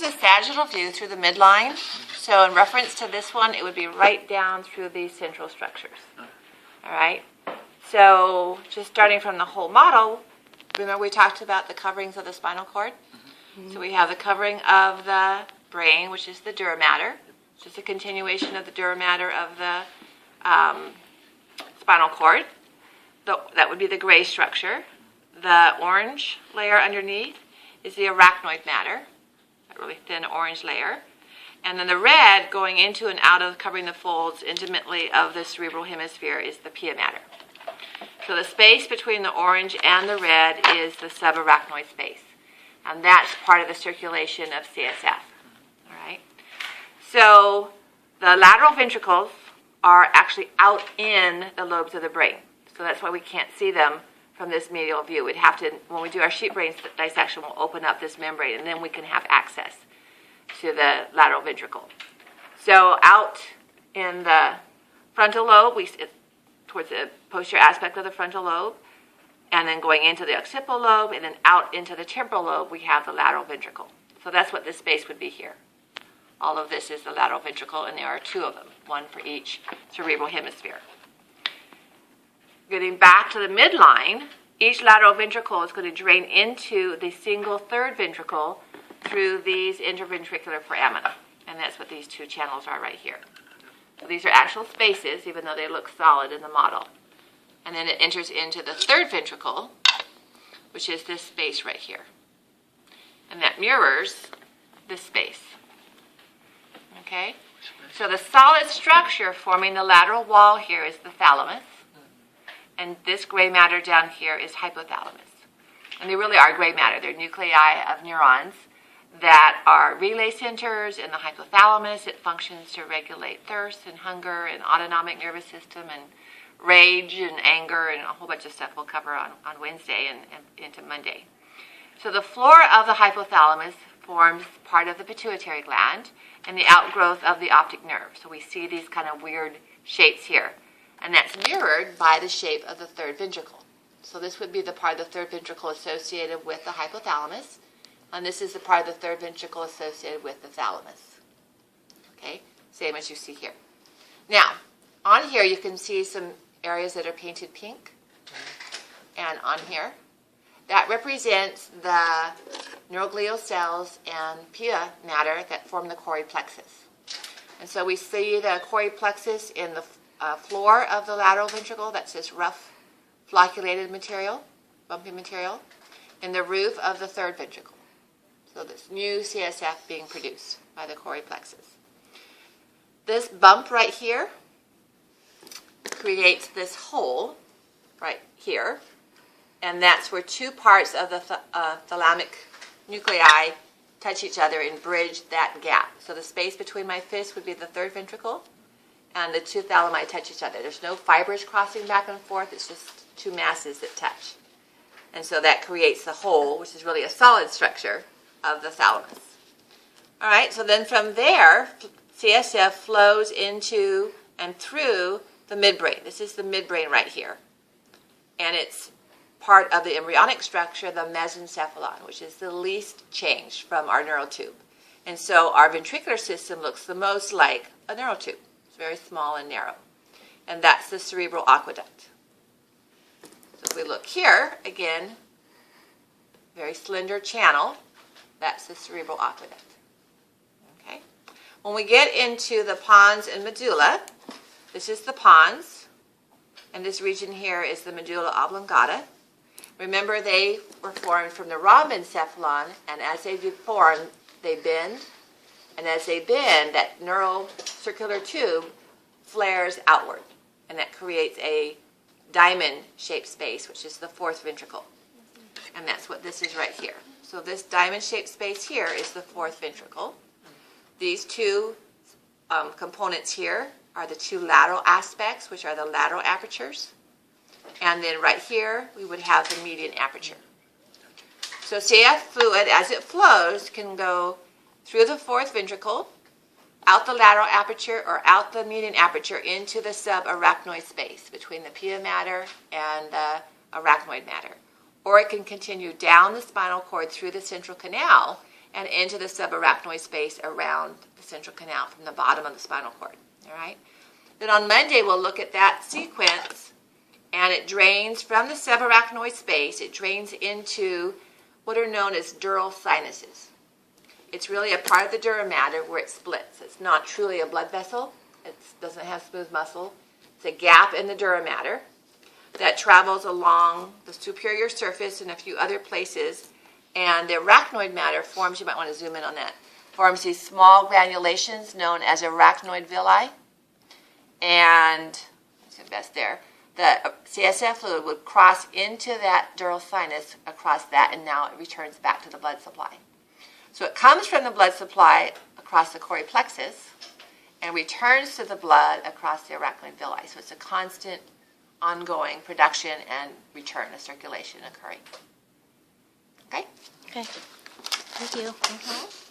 a sagittal view through the midline. So in reference to this one, it would be right down through these central structures. All right? So just starting from the whole model, remember we talked about the coverings of the spinal cord? So we have the covering of the brain, which is the dura mater. It's just a continuation of the dura mater of the spinal cord. That would be the gray structure. The orange layer underneath is the arachnoid matter, that really thin orange layer. And then the red going into and out of covering the folds intimately of the cerebral hemisphere is the pia mater. So the space between the orange and the red is the subarachnoid space. And that's part of the circulation of CSF. All right. So the lateral ventricles are actually out in the lobes of the brain. So that's why we can't see them from this medial view. We'd have to, when we do our sheep brain dissection, we'll open up this membrane and then we can have access to the lateral ventricle. So out in the frontal lobe, towards the posterior aspect of the frontal lobe, and then going into the occipital lobe, and then out into the temporal lobe, we have the lateral ventricle. So that's what this space would be here. All of this is the lateral ventricle, and there are two of them, one for each cerebral hemisphere. Getting back to the midline, each lateral ventricle is going to drain into the single third ventricle through these interventricular foramina. And that's what these two channels are right here. So these are actual spaces, even though they look solid in the model. And then it enters into the third ventricle, which is this space right here. And that mirrors this space. Okay? So the solid structure forming the lateral wall here is the thalamus. And this gray matter down here is hypothalamus. And they really are gray matter. They're nuclei of neurons that are relay centers in the hypothalamus. It functions to regulate thirst and hunger and autonomic nervous system and rage and anger and a whole bunch of stuff we'll cover on Wednesday and into Monday. So the floor of the hypothalamus forms part of the pituitary gland and the outgrowth of the optic nerve. So we see these kind of weird shapes here. And that's mirrored by the shape of the third ventricle. So this would be the part of the third ventricle associated with the hypothalamus. And this is the part of the third ventricle associated with the thalamus. Okay? Same as you see here. Now, on here you can see some areas that are painted pink. And on here, that represents the neuroglial cells and pia matter that form the choroid plexus. And so we see the choroid plexus in the floor of the lateral ventricle. That's this rough flocculated material, bumpy material, in the roof of the third ventricle. So this new CSF being produced by the choroid plexus. This bump right here creates this hole right here, and that's where two parts of the thalamic nuclei touch each other and bridge that gap. So the space between my fists would be the third ventricle, and the two thalami touch each other. There's no fibers crossing back and forth. It's just two masses that touch. And so that creates the whole, which is really a solid structure of the thalamus. All right, so then from there, CSF flows into and through the midbrain. This is the midbrain right here. And it's part of the embryonic structure, the mesencephalon, which is the least changed from our neural tube. And so our ventricular system looks the most like a neural tube. Very small and narrow. And that's the cerebral aqueduct. So if we look here, again, very slender channel, that's the cerebral aqueduct. Okay? When we get into the pons and medulla, this is the pons, and this region here is the medulla oblongata. Remember, they were formed from the rhombencephalon, and as they form, they bend. And as they bend, that neural circular tube flares outward. And that creates a diamond-shaped space, which is the fourth ventricle. And that's what this is right here. So this diamond-shaped space here is the fourth ventricle. These two components here are the two lateral aspects, which are the lateral apertures. And then right here, we would have the median aperture. So CSF fluid, as it flows, can go through the fourth ventricle, out the lateral aperture or out the median aperture into the subarachnoid space between the pia mater and the arachnoid matter. Or it can continue down the spinal cord through the central canal and into the subarachnoid space around the central canal from the bottom of the spinal cord. All right. Then on Monday, we'll look at that sequence, and it drains from the subarachnoid space. It drains into what are known as dural sinuses. It's really a part of the dura mater where it splits. It's not truly a blood vessel. It doesn't have smooth muscle. It's a gap in the dura mater that travels along the superior surface and a few other places. And the arachnoid matter forms, you might want to zoom in on that, forms these small granulations known as arachnoid villi. And that's there. The CSF fluid would cross into that dural sinus across that, and now it returns back to the blood supply. So it comes from the blood supply across the chorioplexus and returns to the blood across the arachnoid villi. So it's a constant, ongoing production and return of circulation occurring. Okay? Okay. Thank you. Mm-hmm.